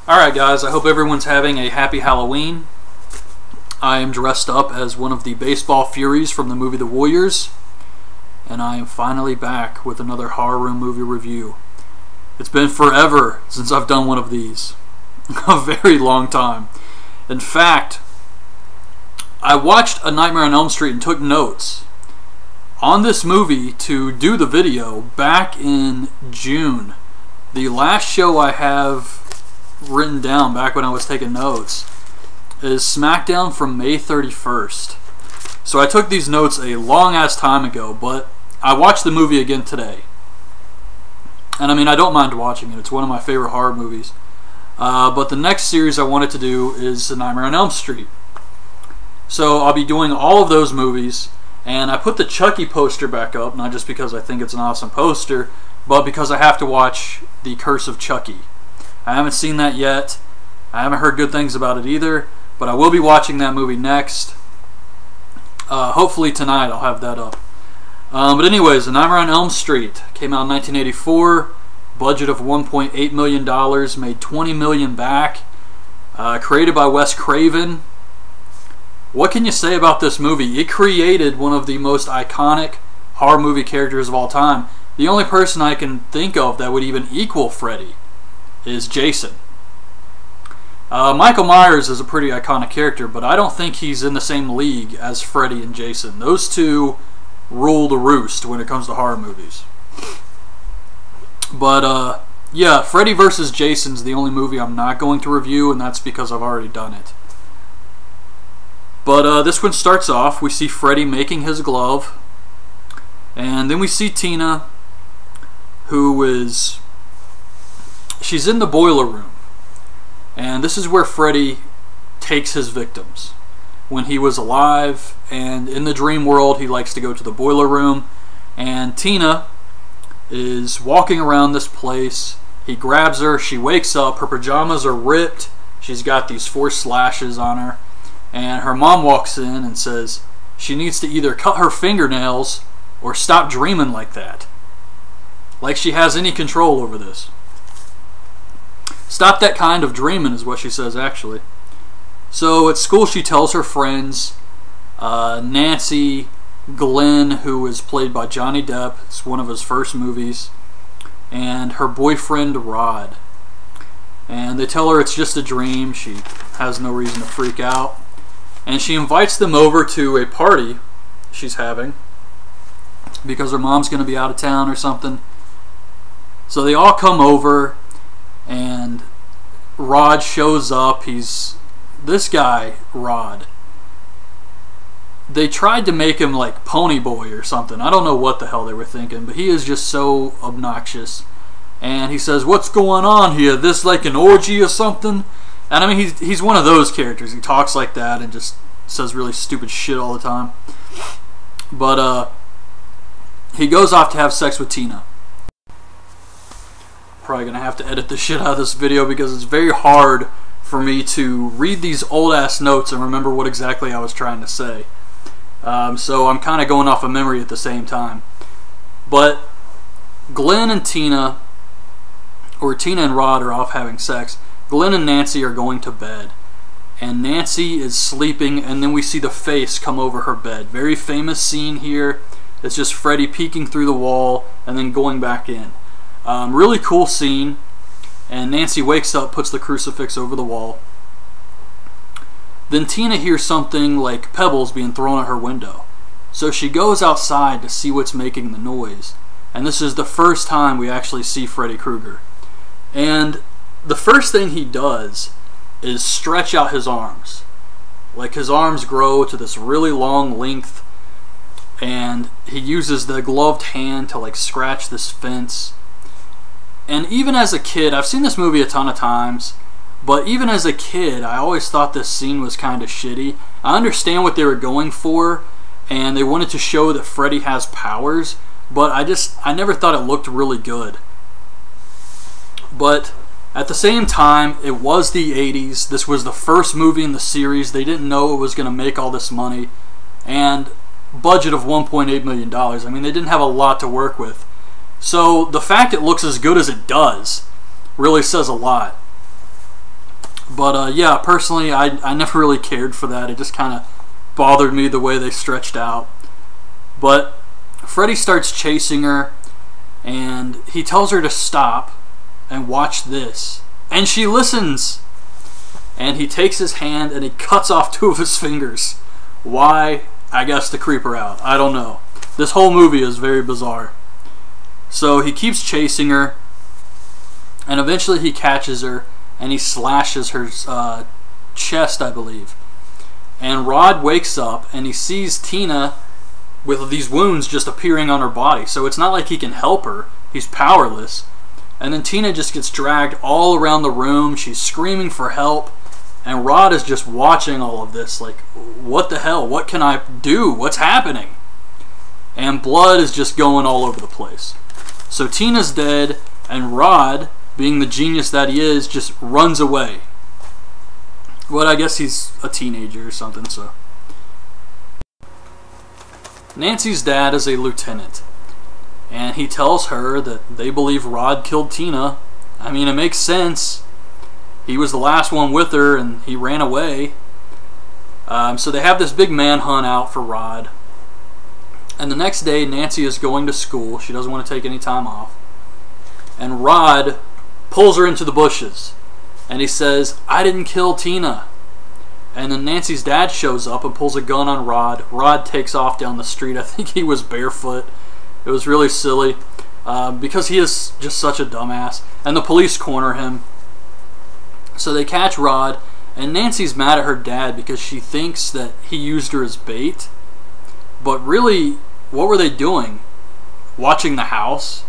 Alright guys, I hope everyone's having a happy Halloween. I am dressed up as one of the baseball furies from the movie The Warriors, and I am finally back with another horror room movie review. It's been forever since I've done one of these. A very long time. In fact, I watched A Nightmare on Elm Street and took notes on this movie to do the video back in June. The last show I have written down back when I was taking notes is SmackDown from May 31st. So I took these notes a long ass time ago, but I watched the movie again today. And I mean, I don't mind watching it. It's one of my favorite horror movies. But the next series I wanted to do is A Nightmare on Elm Street. So I'll be doing all of those movies, and I put the Chucky poster back up, not just because I think it's an awesome poster, but because I have to watch The Curse of Chucky. I haven't seen that yet. I haven't heard good things about it either, but I will be watching that movie next. Hopefully tonight I'll have that up. But anyways, A Nightmare on Elm Street came out in 1984. Budget of $1.8 million, made $20 million back. Created by Wes Craven. What can you say about this movie? It created one of the most iconic horror movie characters of all time. The only person I can think of that would even equal Freddy is Jason. Michael Myers is a pretty iconic character, but I don't think he's in the same league as Freddy and Jason. Those two rule the roost when it comes to horror movies. But yeah, Freddy vs. Jason's the only movie I'm not going to review, and that's because I've already done it. But this one starts off, we see Freddy making his glove, and then we see Tina, who is... she's in the boiler room, and this is where Freddy takes his victims. When he was alive, and in the dream world, he likes to go to the boiler room, and Tina is walking around this place. He grabs her, she wakes up, her pajamas are ripped, she's got these 4 slashes on her, and her mom walks in and says she needs to either cut her fingernails or stop dreaming like that. Like she has any control over this. Stop that kind of dreaming is what she says, actually. So at school she tells her friends, Nancy, Glenn, who is played by Johnny Depp, it's one of his first movies, and her boyfriend Rod. And they tell her it's just a dream, she has no reason to freak out. And she invites them over to a party she's having, because her mom's going to be out of town or something. So they all come over, and Rod shows up. He's this guy, Rod. They tried to make him like Pony Boy or something. I don't know what the hell they were thinking, but he is just so obnoxious. And he says, "What's going on here? This like an orgy or something?" And I mean, he's one of those characters. He talks like that and just says really stupid shit all the time. But he goes off to have sex with Tina. Probably gonna have to edit the shit out of this video because it's very hard for me to read these old ass notes and remember what exactly I was trying to say. So I'm kind of going off of memory at the same time. But Glenn and Tina, or Tina and Rod, are off having sex. Glenn and Nancy are going to bed, and Nancy is sleeping, and then we see the face come over her bed. Very famous scene here. It's just Freddy peeking through the wall and then going back in. Really cool scene. And Nancy wakes up, puts the crucifix over the wall. Then Tina hears something like pebbles being thrown at her window. So she goes outside to see what's making the noise. And this is the first time we actually see Freddy Krueger. And the first thing he does is stretch out his arms. Like his arms grow to this really long length, and he uses the gloved hand to like scratch this fence. And even as a kid, I've seen this movie a ton of times, but even as a kid, I always thought this scene was kind of shitty. I understand what they were going for, and they wanted to show that Freddy has powers, but I never thought it looked really good. But at the same time, it was the 80s. This was the first movie in the series. They didn't know it was going to make all this money. And budget of $1.8 million. I mean, they didn't have a lot to work with. So the fact it looks as good as it does really says a lot. But yeah, personally, I never really cared for that. It just kind of bothered me the way they stretched out. But Freddy starts chasing her, and he tells her to stop and watch this. And she listens. And he takes his hand and he cuts off 2 of his fingers. Why? I guess to creep her out. I don't know. This whole movie is very bizarre. So he keeps chasing her, and eventually he catches her and he slashes her chest, I believe. And Rod wakes up and he sees Tina with these wounds just appearing on her body. So it's not like he can help her. He's powerless. And then Tina just gets dragged all around the room. She's screaming for help. And Rod is just watching all of this like, what the hell? What can I do? What's happening? And blood is just going all over the place. So Tina's dead, and Rod, being the genius that he is, just runs away. Well, I guess he's a teenager or something, so. Nancy's dad is a lieutenant, and he tells her that they believe Rod killed Tina. I mean, it makes sense. He was the last one with her, and he ran away. So they have this big manhunt out for Rod. And the next day, Nancy is going to school. She doesn't want to take any time off. And Rod pulls her into the bushes. And he says, "I didn't kill Tina." And then Nancy's dad shows up and pulls a gun on Rod. Rod takes off down the street. I think he was barefoot. It was really silly. Because he is just such a dumbass. And the police corner him. So they catch Rod, and Nancy's mad at her dad because she thinks that he used her as bait. But really, what were they doing? Watching the house?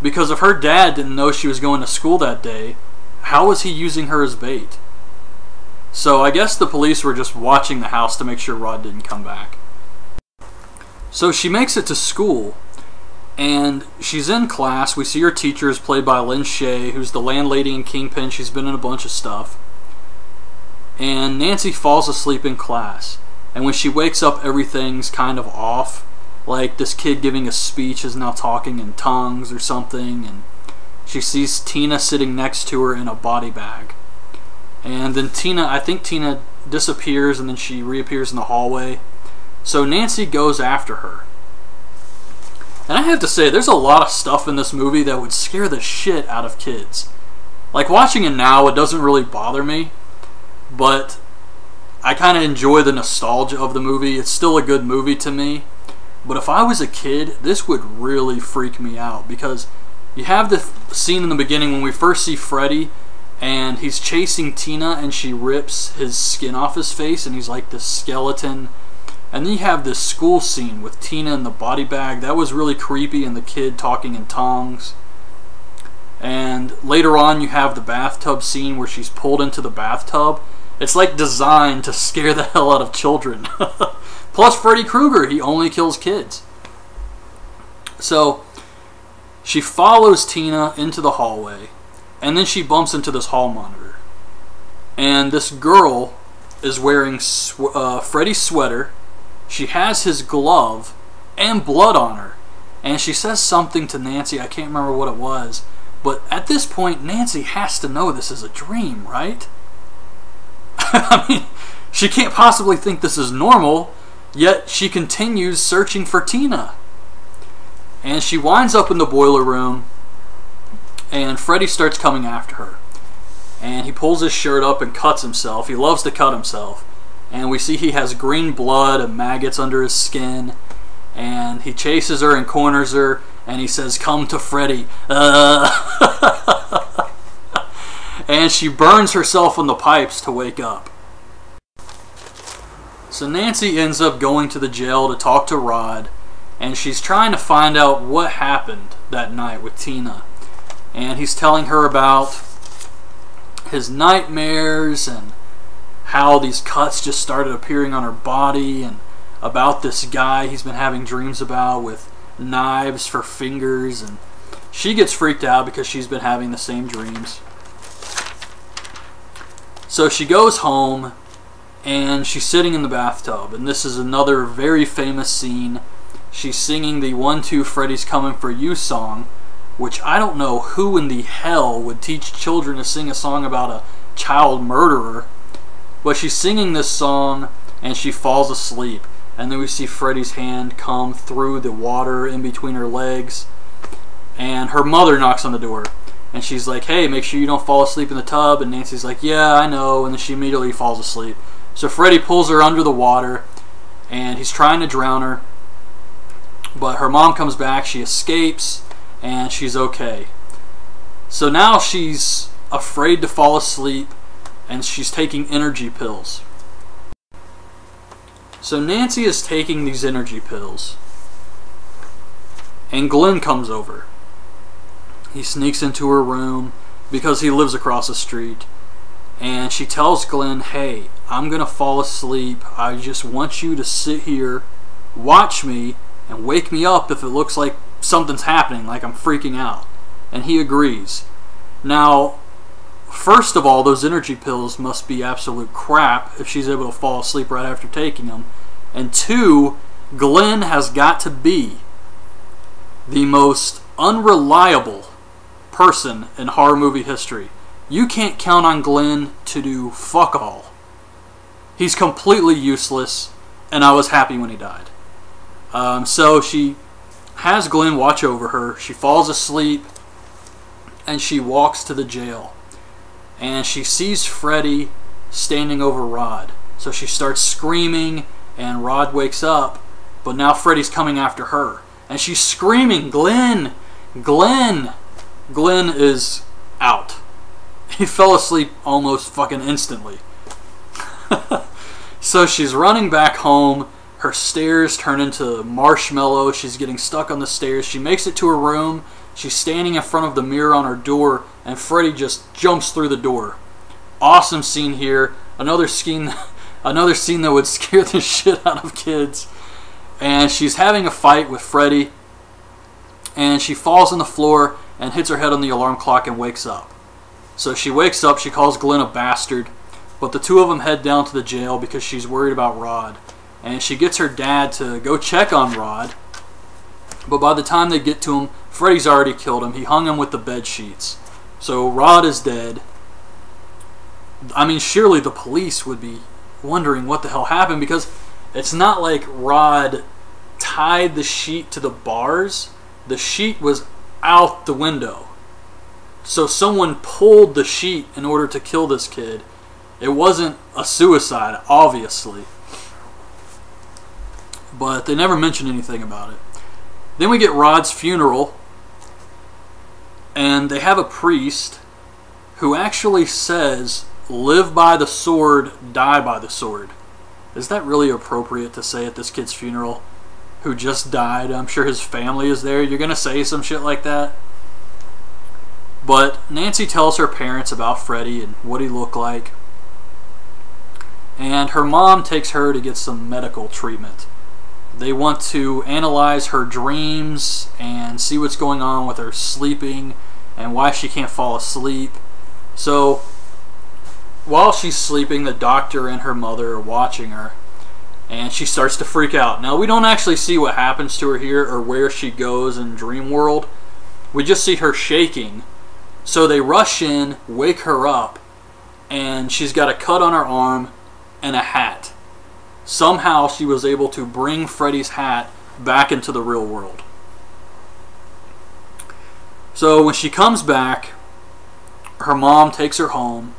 Because if her dad didn't know she was going to school that day, how was he using her as bait? So I guess the police were just watching the house to make sure Rod didn't come back. So she makes it to school, and she's in class. We see her teacher is played by Lynn Shay, who's the landlady in Kingpin. She's been in a bunch of stuff. And Nancy falls asleep in class. And when she wakes up, everything's kind of off. Like this kid giving a speech is now talking in tongues or something. And she sees Tina sitting next to her in a body bag. And then I think Tina disappears, and then she reappears in the hallway. So Nancy goes after her. And I have to say, there's a lot of stuff in this movie that would scare the shit out of kids. Like, watching it now, it doesn't really bother me, but I kind of enjoy the nostalgia of the movie. It's still a good movie to me. But if I was a kid, this would really freak me out, because you have the scene in the beginning when we first see Freddy, and he's chasing Tina, and she rips his skin off his face, and he's like this skeleton. And then you have this school scene with Tina in the body bag. That was really creepy, and the kid talking in tongues. And later on, you have the bathtub scene where she's pulled into the bathtub. It's like designed to scare the hell out of children. Plus Freddy Krueger, he only kills kids. So she follows Tina into the hallway, and then she bumps into this hall monitor. And this girl is wearing Freddy's sweater. She has his glove and blood on her. And she says something to Nancy. I can't remember what it was. But at this point, Nancy has to know this is a dream, right? I mean, she can't possibly think this is normal, yet she continues searching for Tina. And she winds up in the boiler room, and Freddy starts coming after her. And he pulls his shirt up and cuts himself. He loves to cut himself. And we see he has green blood and maggots under his skin. And he chases her and corners her. And he says, "Come to Freddy." And she burns herself on the pipes to wake up. So Nancy ends up going to the jail to talk to Rod. And she's trying to find out what happened that night with Tina. And he's telling her about his nightmares and how these cuts just started appearing on her body, and about this guy he's been having dreams about with knives for fingers. And she gets freaked out because she's been having the same dreams. So she goes home, and she's sitting in the bathtub, and this is another very famous scene. She's singing the 1-2 Freddy's Coming For You song, which I don't know who in the hell would teach children to sing a song about a child murderer. But she's singing this song and she falls asleep. And then we see Freddy's hand come through the water in between her legs. And her mother knocks on the door. And she's like, hey, make sure you don't fall asleep in the tub. And Nancy's like, yeah, I know. And then she immediately falls asleep. So Freddy pulls her under the water. And he's trying to drown her. But her mom comes back. She escapes. And she's okay. So now she's afraid to fall asleep. And she's taking energy pills. So Nancy is taking these energy pills. And Glenn comes over. He sneaks into her room because he lives across the street. And she tells Glenn, hey, I'm going to fall asleep. I just want you to sit here, watch me, and wake me up if it looks like something's happening, like I'm freaking out. And he agrees. Now, first of all, those energy pills must be absolute crap if she's able to fall asleep right after taking them. And two, Glenn has got to be the most unreliable person in horror movie history. You can't count on Glenn to do fuck all. He's completely useless, and I was happy when he died. So she has Glenn watch over her. She falls asleep, and she walks to the jail. And she sees Freddy standing over Rod. So she starts screaming, and Rod wakes up, but now Freddy's coming after her. And she's screaming, Glenn! Glenn! Glenn is out. He fell asleep almost fucking instantly. So she's running back home. Her stairs turn into marshmallow. She's getting stuck on the stairs. She makes it to her room. She's standing in front of the mirror on her door, and Freddy just jumps through the door. Awesome scene here. Another scene that would scare the shit out of kids. And she's having a fight with Freddy, and she falls on the floor and hits her head on the alarm clock and wakes up. So she wakes up, she calls Glenn a bastard, but the two of them head down to the jail because she's worried about Rod. And she gets her dad to go check on Rod, but by the time they get to him, Freddy's already killed him. He hung him with the bed sheets. So Rod is dead. I mean, surely the police would be wondering what the hell happened, because it's not like Rod tied the sheet to the bars. The sheet was out the window. So someone pulled the sheet in order to kill this kid. It wasn't a suicide, obviously. But they never mentioned anything about it. Then we get Rod's funeral, and they have a priest who actually says, live by the sword, die by the sword. Is that really appropriate to say at this kid's funeral, who just died? I'm sure his family is there. You're going to say some shit like that? But Nancy tells her parents about Freddy and what he looked like. And her mom takes her to get some medical treatment. They want to analyze her dreams and see what's going on with her sleeping and why she can't fall asleep. So while she's sleeping, the doctor and her mother are watching her, and she starts to freak out. Now, we don't actually see what happens to her here or where she goes in Dream World. We just see her shaking. So they rush in, wake her up, and she's got a cut on her arm and a hat. Somehow she was able to bring Freddy's hat back into the real world. So when she comes back, her mom takes her home,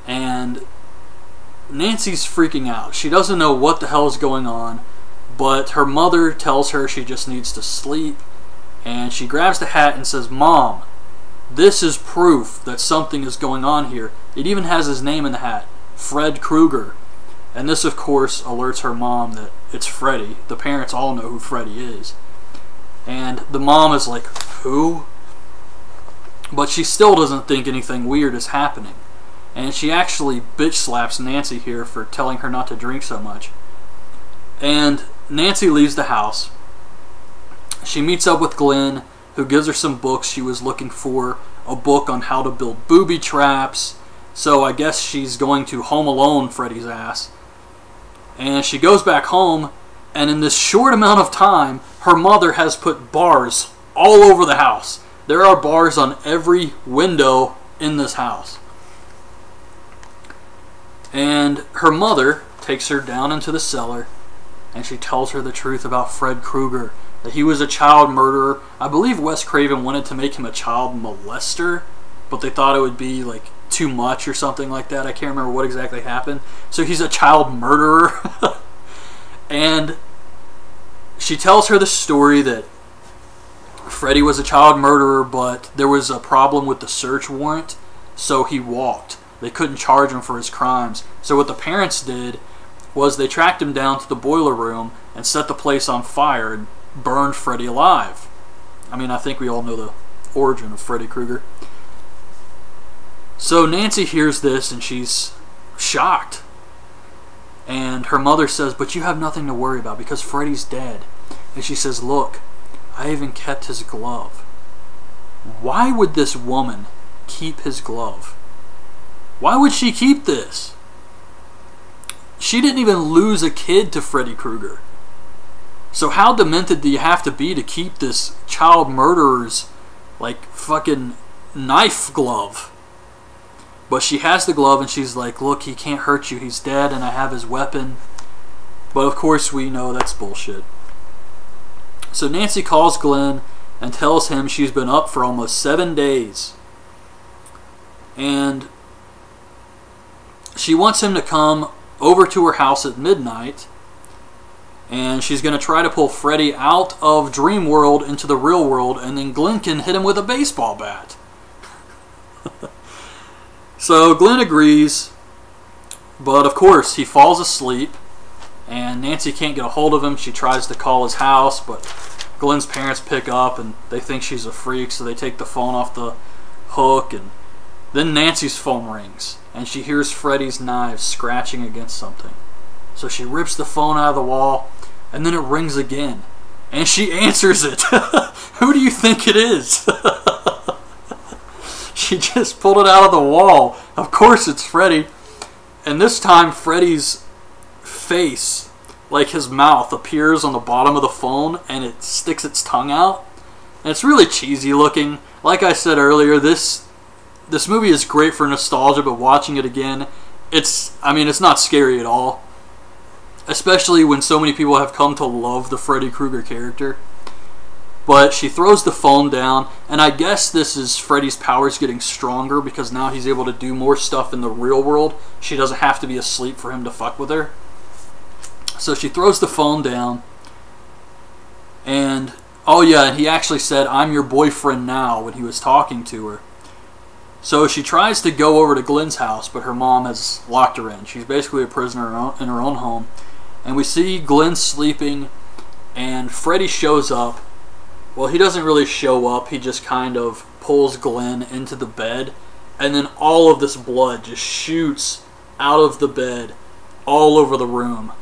and Nancy's freaking out. She doesn't know what the hell is going on, but her mother tells her she just needs to sleep, and she grabs the hat and says, Mom, this is proof that something is going on here. It even has his name in the hat, Fred Krueger. And this, of course, alerts her mom that it's Freddy. The parents all know who Freddy is. And the mom is like, who? But she still doesn't think anything weird is happening. And she actually bitch slaps Nancy here for telling her not to drink so much. And Nancy leaves the house. She meets up with Glenn, who gives her some books she was looking for. A book on how to build booby traps. So I guess she's going to Home Alone Freddy's ass. And she goes back home, and in this short amount of time, her mother has put bars all over the house. There are bars on every window in this house. And her mother takes her down into the cellar, and she tells her the truth about Fred Krueger, that he was a child murderer. I believe Wes Craven wanted to make him a child molester, but they thought it would be like too much or something like that. I can't remember what exactly happened. So he's a child murderer. And she tells her the story that Freddy was a child murderer, but there was a problem with the search warrant, so he walked. They couldn't charge him for his crimes. So what the parents did was they tracked him down to the boiler room and set the place on fire and burned Freddy alive. I mean, I think we all know the origin of Freddy Krueger. So Nancy hears this and she's shocked. And her mother says, but you have nothing to worry about because Freddy's dead. And she says, look, I even kept his glove. Why would this woman keep his glove? Why would she keep this? She didn't even lose a kid to Freddy Krueger. So how demented do you have to be to keep this child murderer's like fucking knife glove? But she has the glove and she's like, look, he can't hurt you. He's dead and I have his weapon. But of course we know that's bullshit. So Nancy calls Glenn and tells him she's been up for almost 7 days. And she wants him to come over to her house at midnight. And she's going to try to pull Freddy out of Dream World into the real world. And then Glenn can hit him with a baseball bat. So Glenn agrees. But of course he falls asleep. And Nancy can't get a hold of him. She tries to call his house, but Glenn's parents pick up and they think she's a freak, so they take the phone off the hook. And then Nancy's phone rings, and she hears Freddy's knives scratching against something. So she rips the phone out of the wall, and then it rings again. And she answers it. Who do you think it is? She just pulled it out of the wall. Of course it's Freddy. And this time Freddy's face, like his mouth, appears on the bottom of the phone and it sticks its tongue out. And it's really cheesy looking. Like I said earlier, this movie is great for nostalgia, but watching it again, it's not scary at all. Especially when so many people have come to love the Freddy Krueger character. But she throws the phone down, and I guess this is Freddy's powers getting stronger because now he's able to do more stuff in the real world. She doesn't have to be asleep for him to fuck with her. So she throws the phone down, and oh yeah, and he actually said, "I'm your boyfriend now," when he was talking to her. So she tries to go over to Glenn's house, but her mom has locked her in. She's basically a prisoner in her own home. And we see Glenn sleeping, and Freddy shows up. Well, he doesn't really show up. He just kind of pulls Glenn into the bed, and then all of this blood just shoots out of the bed all over the room.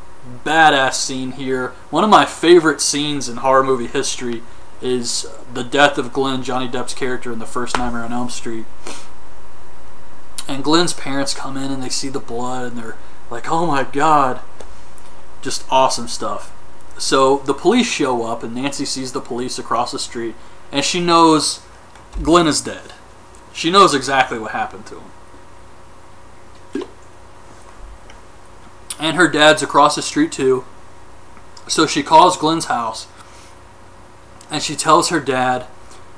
Badass scene here. One of my favorite scenes in horror movie history is the death of Glenn, Johnny Depp's character in the first Nightmare on Elm Street. And Glenn's parents come in and they see the blood and they're like, oh my god. Just awesome stuff. So the police show up and Nancy sees the police across the street and she knows Glenn is dead. She knows exactly what happened to him. And her dad's across the street too. So she calls Glenn's house and she tells her dad,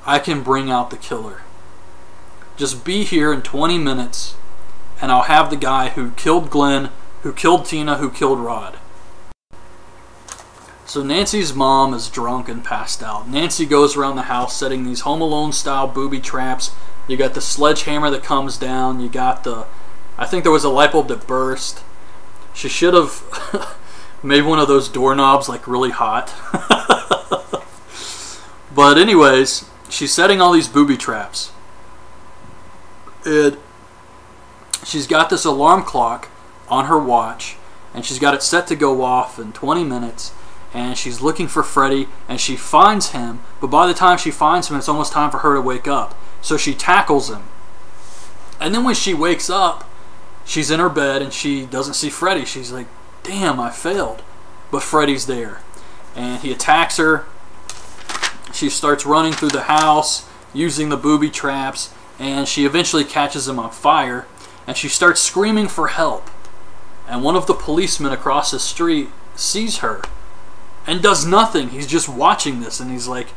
I can bring out the killer. Just be here in 20 minutes and I'll have the guy who killed Glenn, who killed Tina, who killed Rod. So Nancy's mom is drunk and passed out. Nancy goes around the house setting these Home Alone style booby traps. You got the sledgehammer that comes down. You got the, I think there was a light bulb that burst. She should have made one of those doorknobs like really hot. But anyways, she's setting all these booby traps. And she's got this alarm clock on her watch. And she's got it set to go off in 20 minutes. And she's looking for Freddy, and she finds him, but by the time she finds him, it's almost time for her to wake up. So she tackles him. And then when she wakes up, she's in her bed, and she doesn't see Freddy. She's like, damn, I failed. But Freddy's there. And he attacks her. She starts running through the house, using the booby traps, and she eventually catches him on fire, and she starts screaming for help. and one of the policemen across the street sees her and does nothing. He's just watching this, and he's like,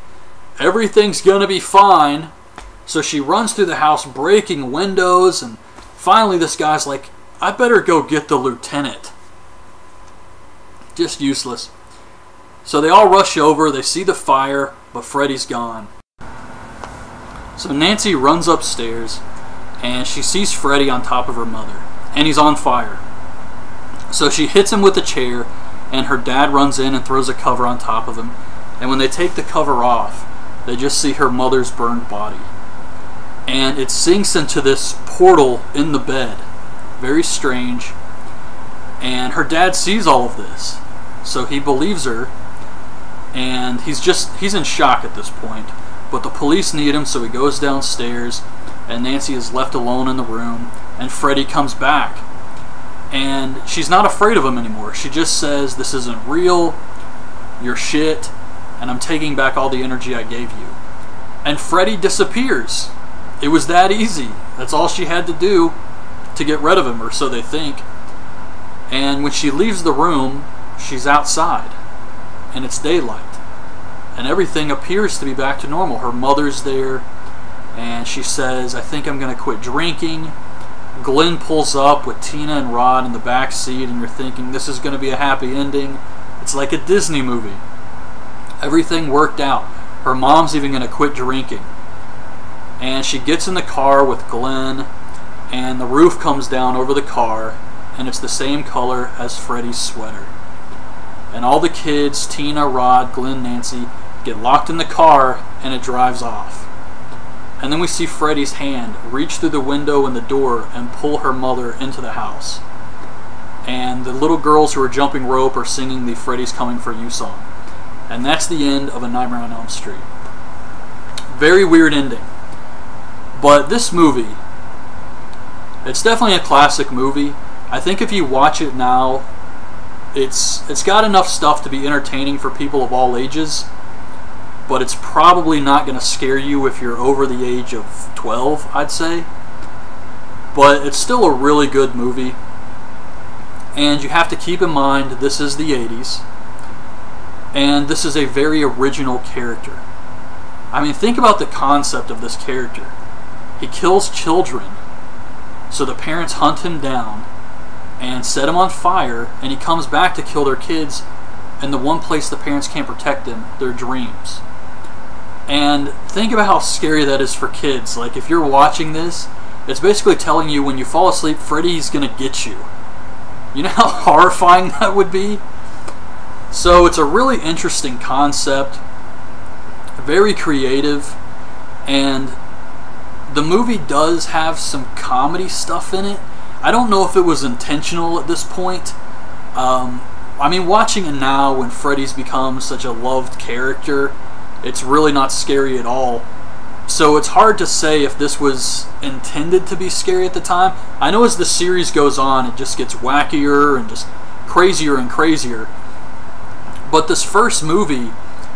everything's gonna be fine. So she runs through the house breaking windows, and finally this guy's like, I better go get the lieutenant. Just useless. So they all rush over, they see the fire, but Freddy's gone. So Nancy runs upstairs, and she sees Freddy on top of her mother, and he's on fire. So she hits him with a chair, and her dad runs in and throws a cover on top of him. And when they take the cover off, they just see her mother's burned body. And it sinks into this portal in the bed. Very strange. And her dad sees all of this, so he believes her, and he's in shock at this point. But the police need him, so he goes downstairs, and Nancy is left alone in the room, and Freddy comes back. And she's not afraid of him anymore. She just says, this isn't real, you're shit, and I'm taking back all the energy I gave you. And Freddy disappears. It was that easy. That's all she had to do to get rid of him, or so they think. And when she leaves the room, she's outside, and it's daylight, and everything appears to be back to normal. Her mother's there, and she says, I think I'm going to quit drinking. Glenn pulls up with Tina and Rod in the back seat, and you're thinking, this is going to be a happy ending. It's like a Disney movie. Everything worked out. Her mom's even going to quit drinking. And she gets in the car with Glenn, and the roof comes down over the car, and it's the same color as Freddy's sweater. And all the kids, Tina, Rod, Glenn, Nancy, get locked in the car, and it drives off. And then we see Freddy's hand reach through the window and the door and pull her mother into the house. And the little girls who are jumping rope are singing the Freddy's Coming For You song. And that's the end of A Nightmare on Elm Street. Very weird ending. But this movie, it's definitely a classic movie. I think if you watch it now, it's got enough stuff to be entertaining for people of all ages, but it's probably not going to scare you if you're over the age of 12, I'd say. But it's still a really good movie, and you have to keep in mind this is the 80s, and this is a very original character. I mean, think about the concept of this character. He kills children, so the parents hunt him down and set him on fire, and he comes back to kill their kids in the one place the parents can't protect them, their dreams. And think about how scary that is for kids. Like, if you're watching this, it's basically telling you when you fall asleep, Freddy's gonna get you. You know how horrifying that would be? So it's a really interesting concept, very creative, and the movie does have some comedy stuff in it. I don't know if it was intentional at this point. I mean, watching it now when Freddy's become such a loved character, it's really not scary at all. So it's hard to say if this was intended to be scary at the time. I know as the series goes on, it just gets wackier and just crazier and crazier. But this first movie,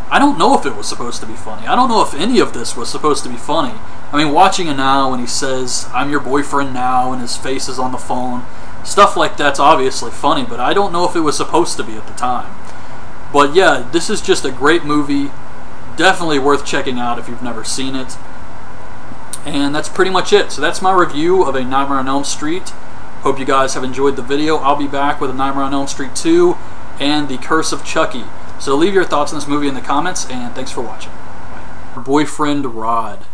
I don't know if it was supposed to be funny. I don't know if any of this was supposed to be funny. I mean, watching it now when he says, I'm your boyfriend now, and his face is on the phone, stuff like that's obviously funny, but I don't know if it was supposed to be at the time. But yeah, this is just a great movie. Definitely worth checking out if you've never seen it. And that's pretty much it. So that's my review of A Nightmare on Elm Street. Hope you guys have enjoyed the video. I'll be back with A Nightmare on Elm Street 2 and The Curse of Chucky. So leave your thoughts on this movie in the comments, and thanks for watching. Bye. Her boyfriend, Rod.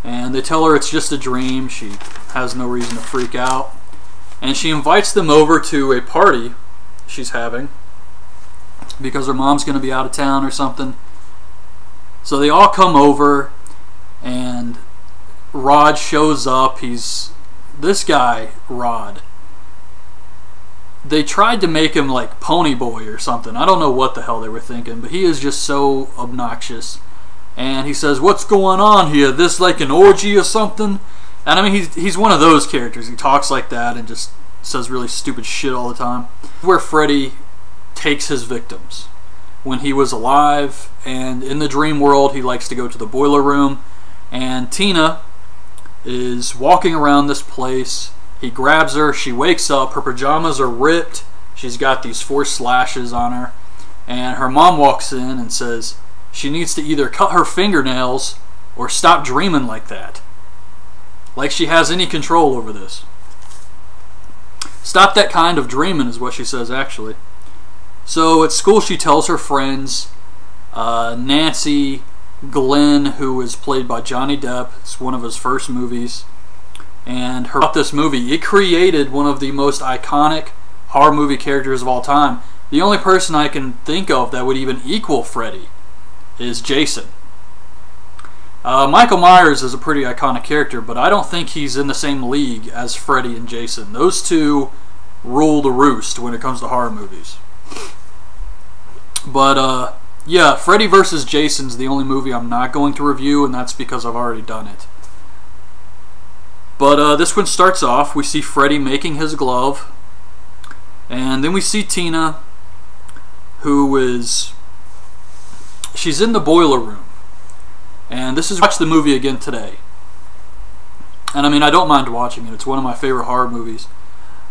And they tell her it's just a dream. She has no reason to freak out. And she invites them over to a party she's having because her mom's going to be out of town or something. So they all come over, and Rod shows up. He's this guy, Rod. They tried to make him like Pony Boy or something. I don't know what the hell they were thinking, but he is just so obnoxious. And he says, what's going on here? This like an orgy or something? And I mean, he's one of those characters. He talks like that and just says really stupid shit all the time. Where Freddy takes his victims. When he was alive, and in the dream world, he likes to go to the boiler room, and Tina is walking around this place. He grabs her. She wakes up. Her pajamas are ripped. She's got these 4 slashes on her. And her mom walks in and says she needs to either cut her fingernails or stop dreaming like that. Like she has any control over this. Stop that kind of dreaming is what she says, actually. So at school she tells her friends, Nancy, Glenn, who is played by Johnny Depp, it's one of his first movies, and her about this movie. It created one of the most iconic horror movie characters of all time. The only person I can think of that would even equal Freddy is Jason. Michael Myers is a pretty iconic character, but I don't think he's in the same league as Freddy and Jason. Those two rule the roost when it comes to horror movies. But yeah, Freddy vs. Jason's the only movie I'm not going to review, and that's because I've already done it. But this one starts off, we see Freddy making his glove, and then we see Tina, who is, she's in the boiler room, and this is, watch the movie again today. And I mean, I don't mind watching it, it's one of my favorite horror movies.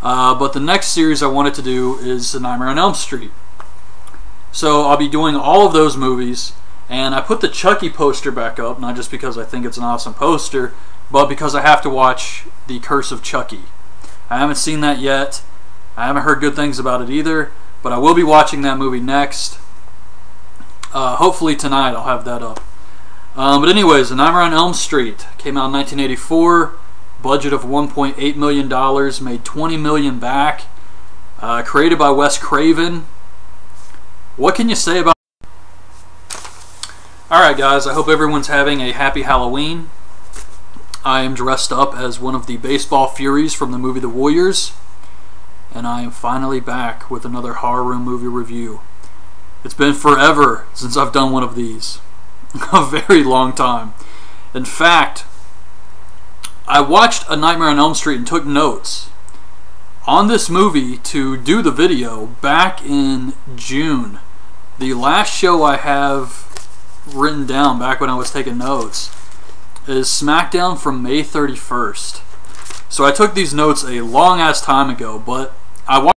But the next series I wanted to do is The Nightmare on Elm Street. So I'll be doing all of those movies, and I put the Chucky poster back up, not just because I think it's an awesome poster, but because I have to watch The Curse of Chucky. I haven't seen that yet. I haven't heard good things about it either, but I will be watching that movie next. Hopefully tonight I'll have that up. But anyways, The Nightmare on Elm Street came out in 1984. Budget of $1.8 million, made $20 million back. Created by Wes Craven. What can you say about it? Alright guys, I hope everyone's having a happy Halloween. I am dressed up as one of the baseball furies from the movie The Warriors, and I am finally back with another horror room movie review. It's been forever since I've done one of these. A very long time. In fact, I watched A Nightmare on Elm Street and took notes on this movie to do the video back in June. The last show I have written down back when I was taking notes is SmackDown from May 31st. So I took these notes a long ass time ago, but I watched